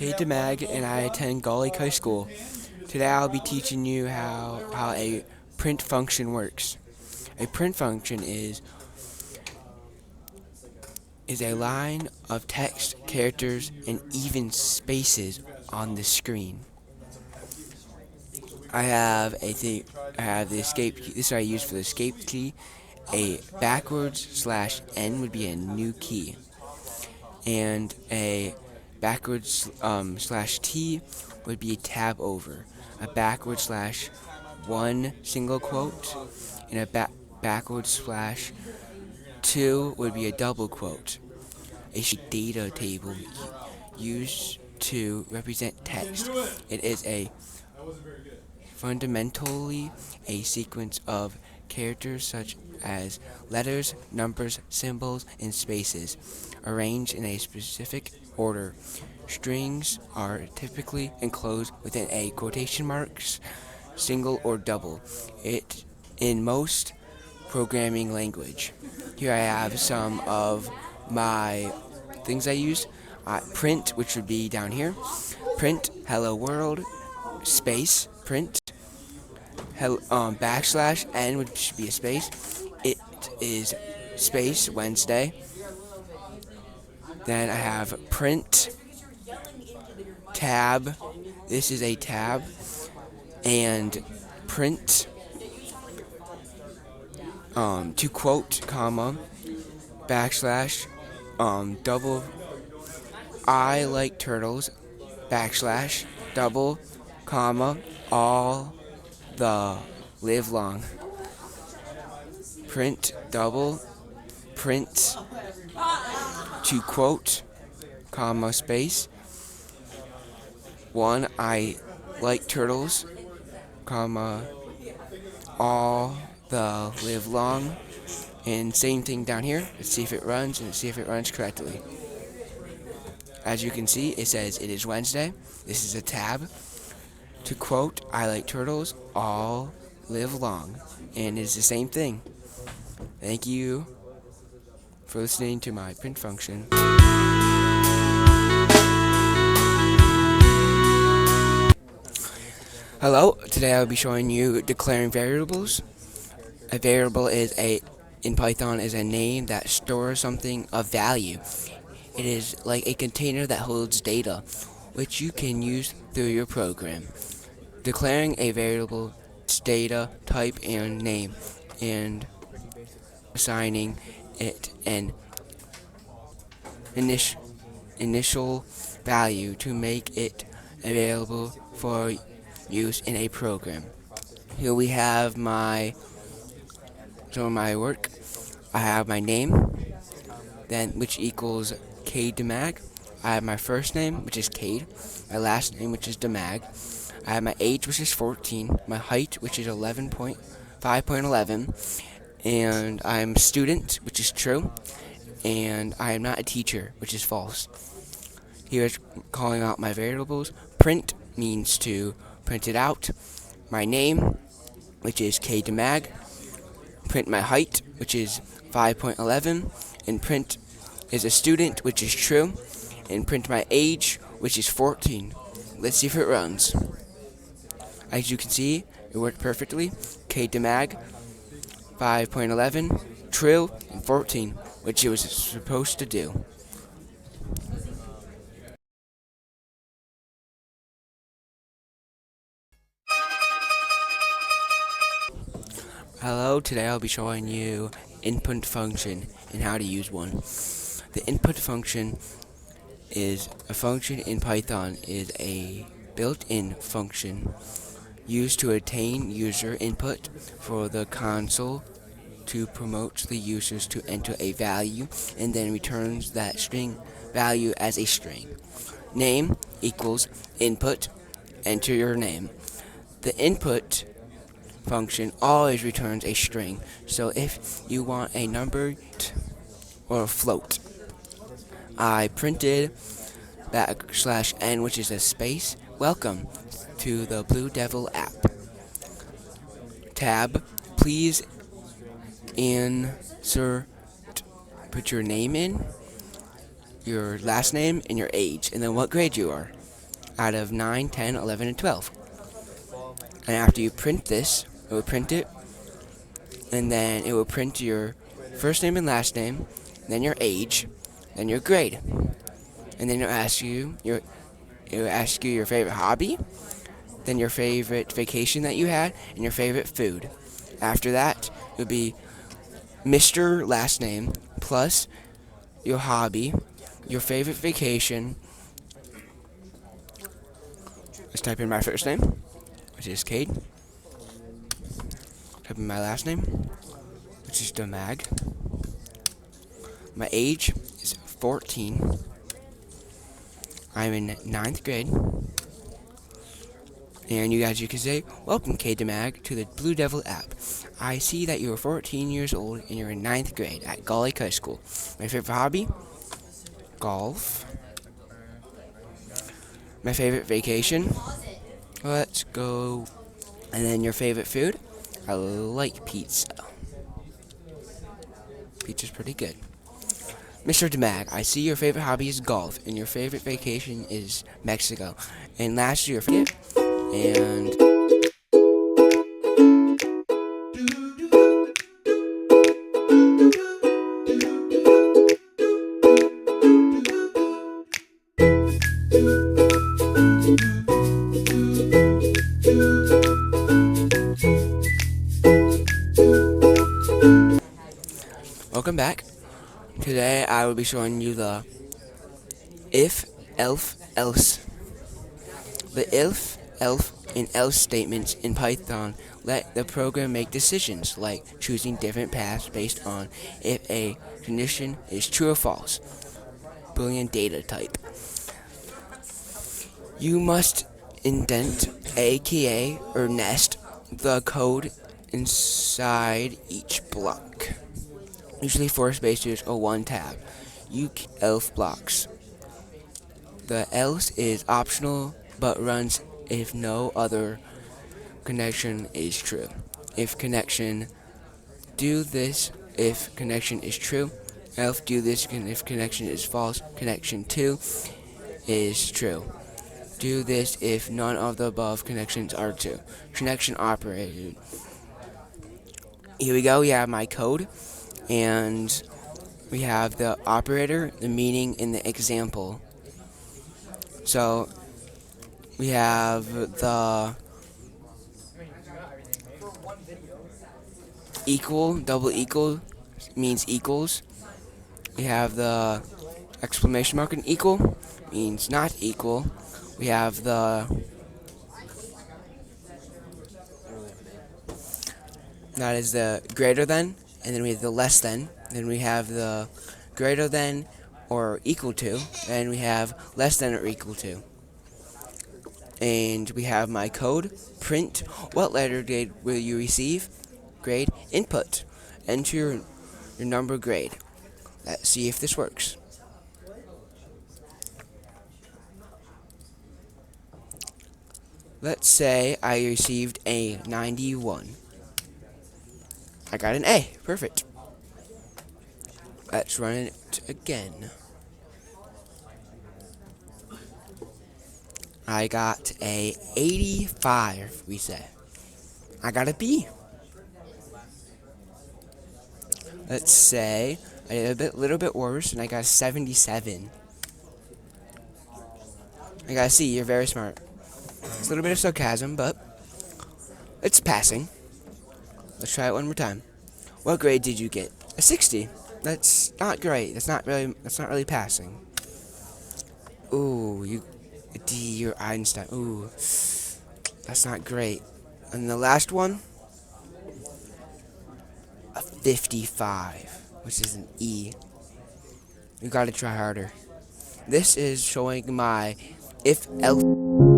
Kate DeMag, and I attend Gull Lake High School. Today I'll be teaching you how a print function works. A print function is a line of text, characters, and even spaces on the screen. I have the escape key. This is what I use for the escape key. A backwards slash n would be a new key, and a backwards slash t would be a tab over. A backwards slash one single quote, and a backwards slash two would be a double quote. A data table used to represent text. It is fundamentally a sequence of characters such as letters, numbers, symbols, and spaces, arranged in a specific order. Strings are typically enclosed within a quotation marks, single or double, it in most programming language. Here I have some of my things I use. Print, which would be down here. Print hello world, space, print, backslash n, which should be a space. It is space Wednesday. Then I have print tab. This is a tab. And print to quote, comma, backslash, double, I like turtles, backslash, double, comma, all the live long. Print double, print to quote, comma, space, one, I like turtles, comma, all the live long. And same thing down here. Let's see if it runs, and see if it runs correctly. As you can see, it says it is Wednesday. This is a tab. To quote, I like turtles, all live long. And it's the same thing. Thank you for listening to my print function. Hello, today I'll be showing you declaring variables. A variable in Python is a name that stores something of value. It is like a container that holds data, which you can use through your program. Declaring a variable, its data, type, and name, and assigning it an initial value to make it available for use in a program. Here we have some of my work. I have my name, then which equals Cade DeMag. I have my first name, which is Cade, my last name, which is DeMag. I have my age, which is 14, my height, which is 5.11, and I'm a student, which is true, and I am not a teacher, which is false. Here's calling out my variables. Print means to print it out. My name, which is Cade DeMag. Print my height, which is 5.11, and print is a student, which is true, and print my age, which is 14. Let's see if it runs. As you can see, it worked perfectly. Cade DeMag, 5.11, true, and 14, which it was supposed to do. Hello, today I'll be showing you input function and how to use one. The input function is a function in Python, is a built-in function used to obtain user input for the console to promote the users to enter a value and then returns that string value as a string. Name equals input, enter your name. The input function always returns a string, so if you want a number or a float, I printed \n, which is a space. Welcome to the Blue Devil app. Tab, please put your name in, your last name, and your age, and then what grade you are. out of 9, 10, 11, and 12. And after you print this, it will print it, and then it will print your first name and last name, then your age, then your grade. And then it'll ask you your favorite hobby, then your favorite vacation that you had, and your favorite food. After that, it will be Mr. last name plus your hobby, your favorite vacation. Let's type in my first name, which is Cade. Type in my last name, which is Demag. My age is 14. I'm in 9th grade. And you can say, "Welcome, Cade Demag, to the Blue Devil app. I see that you are 14 years old and you're in 9th grade at Gull Lake High School. My favorite hobby? Golf. My favorite vacation? Let's go. And then your favorite food? I like pizza. Pizza's pretty good. Mr. Demag, I see your favorite hobby is golf and your favorite vacation is Mexico. And last year, and welcome back. Today I will be showing you the if, elf, else. The if, elf, and else statements in Python let the program make decisions like choosing different paths based on if a condition is true or false. Boolean data type. You must indent, aka, or nest the code inside each block. Usually 4 spaces or 1 tab. Elf blocks. The else is optional but runs if no other connection is true. If connection, do this if connection is true. Elf, do this if connection is false. Connection 2 is true. Do this if none of the above connections are true. Connection operated. Here we go. We have my code, and we have the operator, the meaning, and the example. So we have the equal, double equal means equals. We have the exclamation mark and equal means not equal. We have the that is the greater than, and then we have the less than. Then we have the greater than or equal to, and we have less than or equal to. And we have my code, print, what letter grade will you receive? Grade, input, enter your number grade. Let's see if this works. Let's say I received a 91. I got an A, perfect. Let's run it again. I got a 85, we say. I got a B. Let's say I did a little bit worse, and I got a 77. I got a C, you're very smart. It's a little bit of sarcasm, but it's passing. Let's try it one more time. What grade did you get? A 60. That's not great. That's not really passing. Ooh, a D, you're Einstein. Ooh, that's not great. And the last one, a 55, which is an E. You gotta try harder. This is showing my if else.